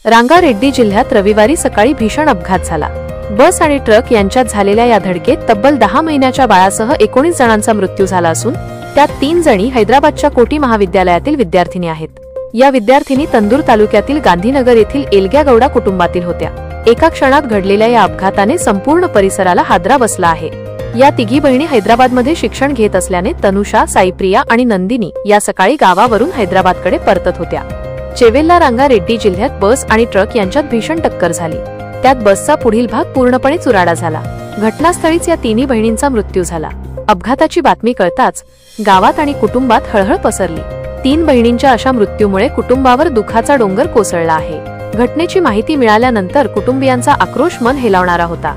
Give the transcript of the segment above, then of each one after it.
रंगारेड्डी जिल्ह्यात रविवारी सकाळी भीषण अपघात झाला। बस आणि ट्रक यांच्यात झालेल्या या धडकेत तब्बल 10 महिन्याच्या बाळासह 19 जणांचा मृत्यू झाला असून त्यात 3 जणी हैदराबादच्या कोटी महाविद्यालयातील विद्यार्थिनी आहेत। या विद्यार्थिनी तंदूर तालुक्यातील गांधीनगर येथील एलग्यागौडा कुटुंबातील होत्या। एका क्षणात घडलेल्या या अपघाताने संपूर्ण परिसराला हादरा बसला आहे। या तिघी बहिणी हैदराबादमध्ये शिक्षण घेत असल्याने तनुषा, साईप्रिया आणि नंदिनी या सकाळी गावावरून हैदराबादकडे परतत होत्या। चेवेल्ला रंगारेड्डी जिल्ह्यात बस आणि ट्रक यांच्यात भीषण टक्कर झाली। त्यात बसचा पुढील भाग पूर्णपणे चुराडा झाला। घटनास्थळीच या तिन्ही बहिणींचा मृत्यू झाला। अपघाताची बातमी कळताच गावात आणि कुटुंबात हळहळ पसरली। 3 बहिणींच्या अशा मृत्यूमुळे कुटुंबावर दुःखाचा डोंगर कोसळला आहे। घटनेची माहिती मिळाल्यानंतर कुटुंबियांचा आक्रोश मन हेलावणारा होता।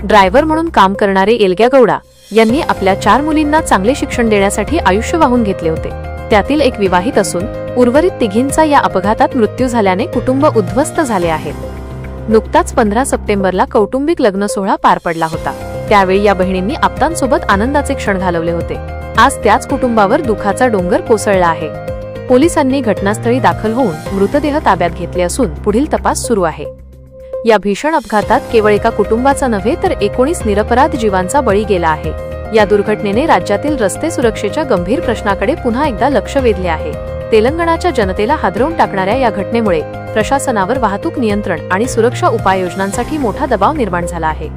ड्रायव्हर म्हणून काम करणारे एलग्यागौडा यांनी आपल्या 4 मुलींना चांगले शिक्षण देण्यासाठी आयुष्य वाहून घेतले होते। त्यातील एक विवाहित असून उर्वरित तिघींचा या अपघातात मृत्यू झाल्याने कुटुंब उद्ध्वस्त झाले आहे। नुकताच 15 सप्टेंबरला कौटुंबिक लग्न सोहळा पार पडला होता। त्यावेळी या बहिणींनी आप्तांसोबत आनंदाचे क्षण घालवले होते। आज त्याच कुटुंबावर दुःखाचा डोंगर कोसळला आहे। पोलिसांनी घटनास्थळी दाखल होऊन मृतदेह ताब्यात घेतले असून पुढील तपास सुरू आहे। या भीषण अपघातात केवळ एका कुटुंबाचा नव्हे तर 19 निरपराध जीवांचा बळी गेला आहे। या दुर्घटनेने राज्यातील रस्ते सुरक्षेच्या गंभीर प्रश्नाकडे पुन्हा एकदा लक्ष वेधले आहे। तेलंगणाच्या जनतेला हादरवून टाकणाऱ्या या घटनेमुळे प्रशासनावर वाहतूक नियंत्रण आणि सुरक्षा उपाययोजनांसाठी मोठा दबाव निर्माण झाला आहे।